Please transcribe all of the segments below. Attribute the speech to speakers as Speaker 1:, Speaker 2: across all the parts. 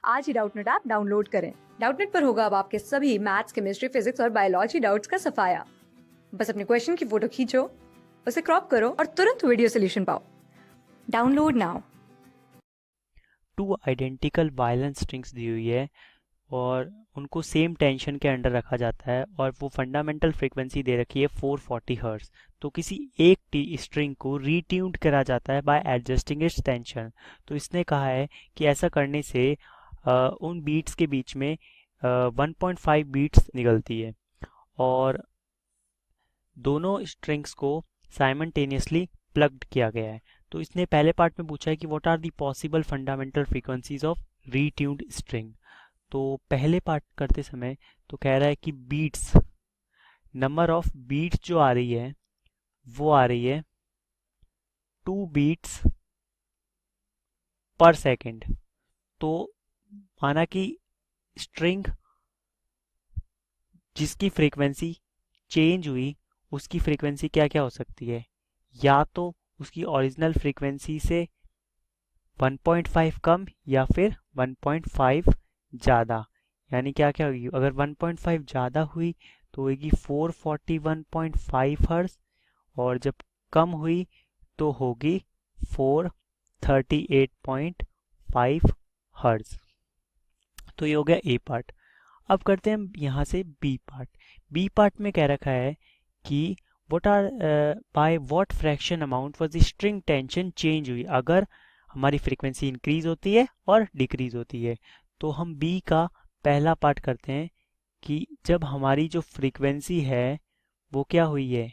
Speaker 1: आज ही Doubtnut app download करें। Doubtnut पर होगा अब आपके सभी मैथ्स, केमिस्ट्री, फिजिक्स और बायोलॉजी डाउट्स का सफाया। बस अपने क्वेश्चन की फोटो खींचो, उसे क्रॉप करो और तुरंत वीडियो सोल्यूशन पाओ। Download now.
Speaker 2: 2 identical violin strings दी हुई है और उनको सेम टेंशन के अंडर रखा जाता है और वो फंडामेंटल फ्रीक्वेंसी दे रखी है 440 हर्ट्ज। तो किसी एक टी स्ट्रिंग को रीट्यून्ड करा जाता है बाय एडजस्टिंग इट्स टेंशन। तो इसने कहा है कि ऐसा करने से उन बीट्स के बीच में 1.5 बीट्स निकलती है और दोनों स्ट्रिंग्स को साइमल्टेनियसली प्लग्ड किया गया है। तो इसने पहले पार्ट में पूछा है कि what are the possible fundamental frequencies of retuned string. तो पहले पार्ट करते समय तो कह रहा है कि बीट्स, नंबर ऑफ बीट्स जो आ रही है वो आ रही है 2 बीट्स पर सेकेंड। तो माना कि स्ट्रिंग जिसकी फ्रीक्वेंसी चेंज हुई उसकी फ्रीक्वेंसी क्या क्या हो सकती है, या तो उसकी ओरिजिनल फ्रीक्वेंसी से 1.5 कम या फिर 1.5 ज़्यादा। यानी क्या क्या होगी, अगर 1.5 ज़्यादा हुई तो होगी 441.5 हर्ट्ज और जब कम हुई तो होगी 438.5 हर्ट्ज। तो ये हो गया ए पार्ट। अब करते हैं हम यहाँ से बी पार्ट। बी पार्ट में कह रखा है कि what are by what fraction amount was the string tension change हुई अगर हमारी फ्रीक्वेंसी इंक्रीज होती है और डिक्रीज होती है। तो हम बी का पहला पार्ट करते हैं कि जब हमारी जो फ्रीक्वेंसी है वो क्या हुई है,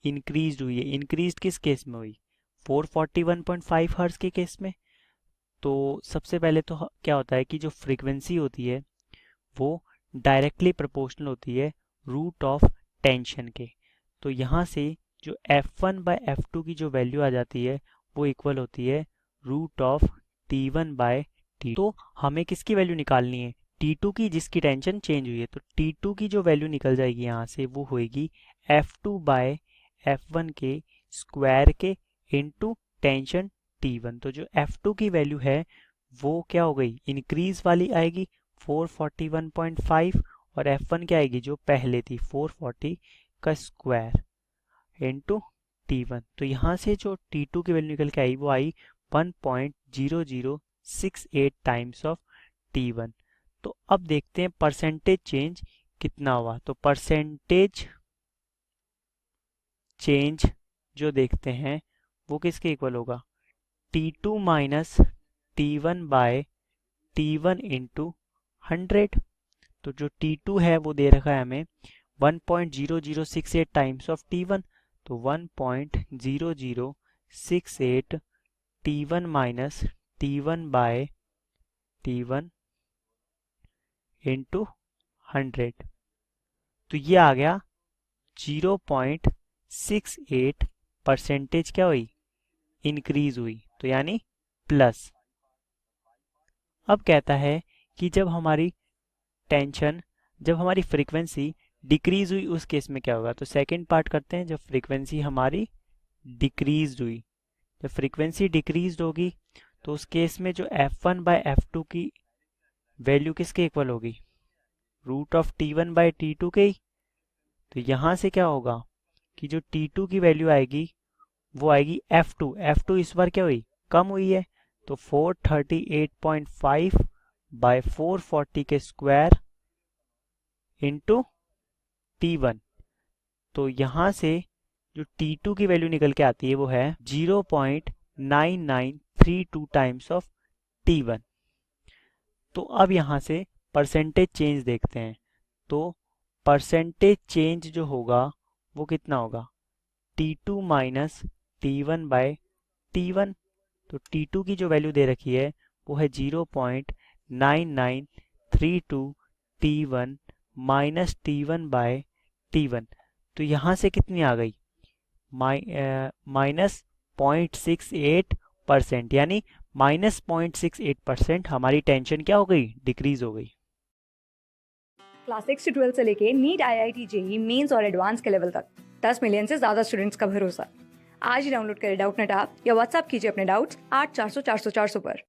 Speaker 2: इंक्रीज हुई है। इंक्रीज किस केस में हुई, 441.5 हर्ट्ज के केस में। तो सबसे पहले तो क्या होता है कि जो फ्रीक्वेंसी होती है वो डायरेक्टली प्रोपोर्शनल होती है रूट ऑफ टेंशन के। तो यहाँ से जो f1 बाय f2 की जो वैल्यू आ जाती है वो इक्वल होती है root of t1 bye t। तो हमें किसकी वैल्यू निकालनी है, t2 की, जिसकी टेंशन चेंज हुई है। तो t2 की जो वैल्यू निकल जाएगी यहाँ से वो होएगी f2 बाय f1 के स्क्वायर के इनटू टेंशन t1। तो जो f2 की वैल्यू है वो क्या हो गई, इंक्रीज वाली आएगी 441.5 और f1 क्या आएगी जो पहले थी 440 का स्क्वायर इनटू t1। तो यहाँ से जो t2 की वैल्यू निकल के आई वो आई 1.0068 टाइम्स ऑफ t1। तो अब देखते हैं परसेंटेज चेंज कितना हुआ। तो परसेंटेज चेंज जो देखते हैं वो किसके इक्वल होगा, t2 minus t1 bye t1 into 100। तो जो t2 है वो दे रखा है हमें 1.0068 टाइम्स ऑफ t1। तो 1.0068 t1 minus t1 bye t1 into 100। तो ये आ गया 0.68 परसेंटेज क्या हुई, इंक्रीज हुई, तो यानी प्लस। अब कहता है कि जब हमारी टेंशन, जब हमारी फ्रीक्वेंसी डिक्रीज हुई उस केस में क्या होगा। तो सेकंड पार्ट करते हैं, जब फ्रीक्वेंसी हमारी डिक्रीज हुई। जब फ्रीक्वेंसी डिक्रीज होगी तो उस केस में जो f1 बाय f2 की वैल्यू किसके इक्वल होगी, root of t1 bye t2 के ही। तो यहाँ से क्या होगा कि जो t2 की वैल्यू आएगी वो आएगी f2 इस बार क्या हुई, कम हुई है। तो 438.5 बाय 440 के स्क्वायर इंटू t1। तो यहाँ से जो t2 की वैल्यू निकल के आती है वो है 0.9932 टाइम्स ऑफ t1। तो अब यहाँ से परसेंटेज चेंज देखते हैं। तो परसेंटेज चेंज जो होगा वो कितना होगा, t2 minus t1 bye t1। तो t2 की जो वैल्यू दे रखी है वो है 0.9932 t1 minus t1 bye t1। तो यहाँ से कितनी आ गई, माइनस 0.68%, यानी माइनस 0.68% हमारी टेंशन क्या हो गई, डिक्रीज हो गई।
Speaker 1: क्लास 6 से 12 से लेके नीट, IIT, JEE मेंस और एडवांस के लेवल तक 10 मिलियन से ज्यादा स्टूडेंट्स का भरोसा। आज ही डाउनलोड करें डाउटनेट ऐप या व्हाट्सएप कीजिए अपने डाउट्स 8400 400 400 पर।